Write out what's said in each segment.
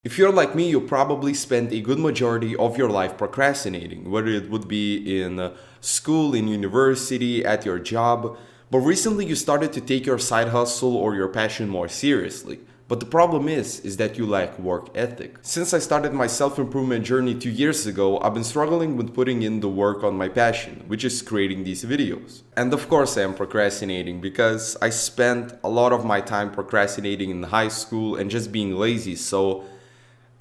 If you're like me, you probably spend a good majority of your life procrastinating, whether it would be in school, in university, at your job. But recently you started to take your side hustle or your passion more seriously. But the problem is that you lack work ethic. Since I started my self-improvement journey 2 years ago, I've been struggling with putting in the work on my passion, which is creating these videos. And of course I am procrastinating because I spent a lot of my time procrastinating in high school and just being lazy, so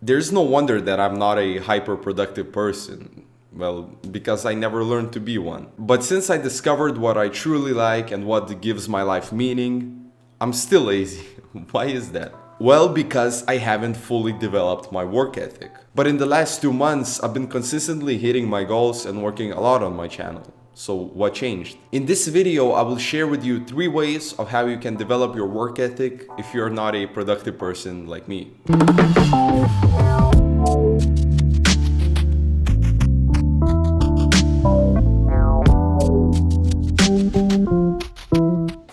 there's no wonder that I'm not a hyper productive person. Well, because I never learned to be one. But since I discovered what I truly like and what gives my life meaning, I'm still lazy. Why is that? Well, because I haven't fully developed my work ethic. But in the last 2 months, I've been consistently hitting my goals and working a lot on my channel. So what changed? In this video, I will share with you 3 ways of how you can develop your work ethic if you're not a productive person like me.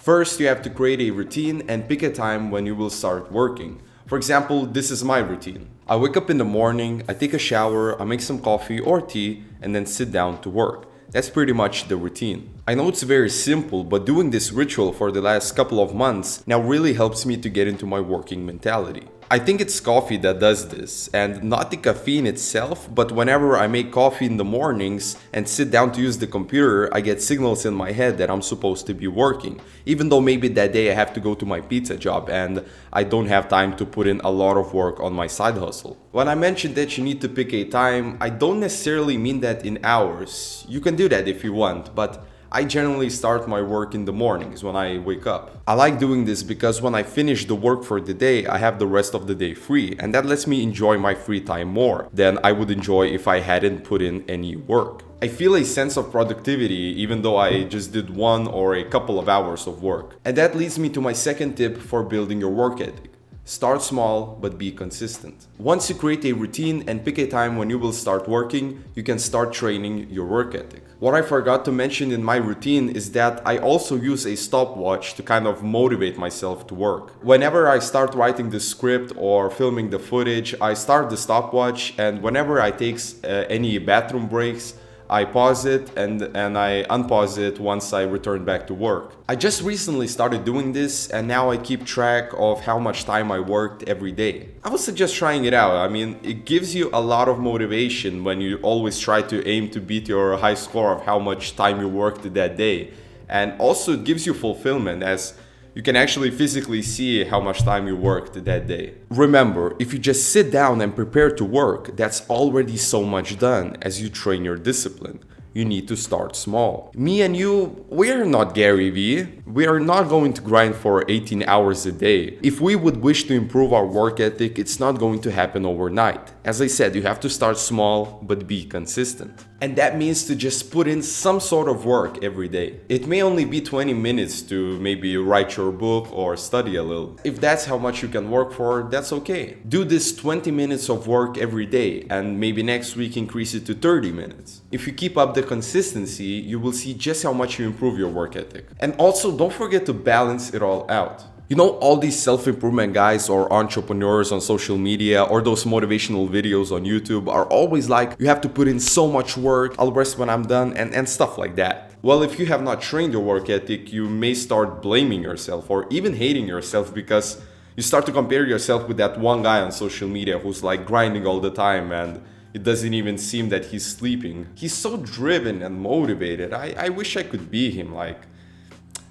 First, you have to create a routine and pick a time when you will start working. For example, this is my routine. I wake up in the morning, I take a shower, I make some coffee or tea, and then sit down to work. That's pretty much the routine. I know it's very simple, but doing this ritual for the last couple of months now really helps me to get into my working mentality. I think it's coffee that does this, and not the caffeine itself, but whenever I make coffee in the mornings and sit down to use the computer, I get signals in my head that I'm supposed to be working, even though maybe that day I have to go to my pizza job and I don't have time to put in a lot of work on my side hustle. When I mentioned that you need to pick a time, I don't necessarily mean that in hours. You can do that if you want, but I generally start my work in the mornings when I wake up. I like doing this because when I finish the work for the day, I have the rest of the day free, and that lets me enjoy my free time more than I would enjoy if I hadn't put in any work. I feel a sense of productivity even though I just did 1 or a couple of hours of work. And that leads me to my second tip for building your work ethic. Start small, but be consistent. Once you create a routine and pick a time when you will start working, you can start training your work ethic. What I forgot to mention in my routine is that I also use a stopwatch to kind of motivate myself to work. Whenever I start writing the script or filming the footage, I start the stopwatch, and whenever I take any bathroom breaks, I pause it and I unpause it once I return back to work. I just recently started doing this, and now I keep track of how much time I worked every day. I would suggest trying it out. I mean, it gives you a lot of motivation when you always try to aim to beat your high score of how much time you worked that day. And also it gives you fulfillment as you can actually physically see how much time you worked that day. Remember, if you just sit down and prepare to work, that's already so much done as you train your discipline. You need to start small. Me and you, we are not Gary Vee. We are not going to grind for 18 hours a day. If we would wish to improve our work ethic, it's not going to happen overnight. As I said, you have to start small, but be consistent. And that means to just put in some sort of work every day. It may only be 20 minutes to maybe write your book or study a little. If that's how much you can work for, that's okay. Do this 20 minutes of work every day and maybe next week increase it to 30 minutes. If you keep up the consistency, you will see just how much you improve your work ethic. And also, don't forget to balance it all out. You know, all these self-improvement guys or entrepreneurs on social media or those motivational videos on YouTube are always like, you have to put in so much work, I'll rest when I'm done, and stuff like that. Well, if you have not trained your work ethic, you may start blaming yourself or even hating yourself because you start to compare yourself with that one guy on social media who's like grinding all the time and it doesn't even seem that he's sleeping. He's so driven and motivated. I wish I could be him.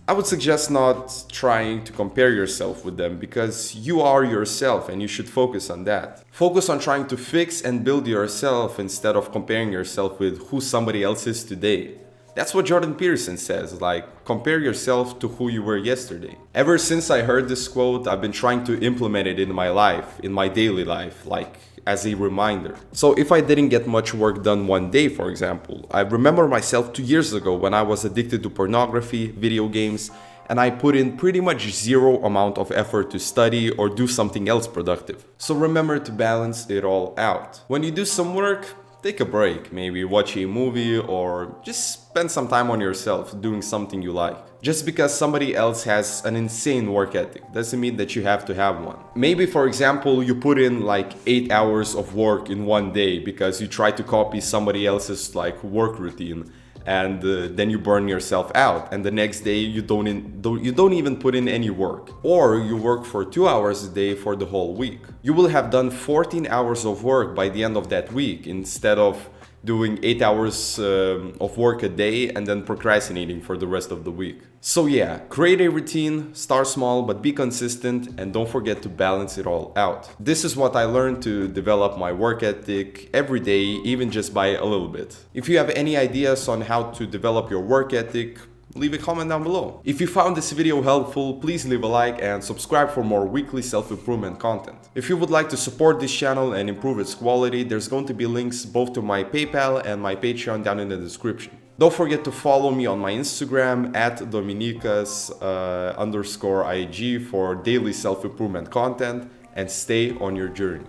I would suggest not trying to compare yourself with them because you are yourself and you should focus on that. Focus on trying to fix and build yourself instead of comparing yourself with who somebody else is today. That's what Jordan Peterson says, compare yourself to who you were yesterday. Ever since I heard this quote, I've been trying to implement it in my life, in my daily life, as a reminder. So if I didn't get much work done one day, for example, I remember myself 2 years ago when I was addicted to pornography, video games, and I put in pretty much zero amount of effort to study or do something else productive. So remember to balance it all out. When you do some work, take a break, maybe watch a movie or just spend some time on yourself doing something you like. Just because somebody else has an insane work ethic doesn't mean that you have to have one. Maybe, for example, you put in like 8 hours of work in one day because you try to copy somebody else's like work routine, and then you burn yourself out, and the next day you don't even put in any work. Or you work for 2 hours a day for the whole week. You will have done 14 hours of work by the end of that week, instead of doing 8 hours of work a day and then procrastinating for the rest of the week. So yeah, create a routine, start small but be consistent, and don't forget to balance it all out. This is what I learned to develop my work ethic every day, even just by a little bit. If you have any ideas on how to develop your work ethic, leave a comment down below. If you found this video helpful, please leave a like and subscribe for more weekly self-improvement content. If you would like to support this channel and improve its quality, there's going to be links both to my PayPal and my Patreon down in the description. Don't forget to follow me on my Instagram at Dominicas_IG for daily self-improvement content, and stay on your journey.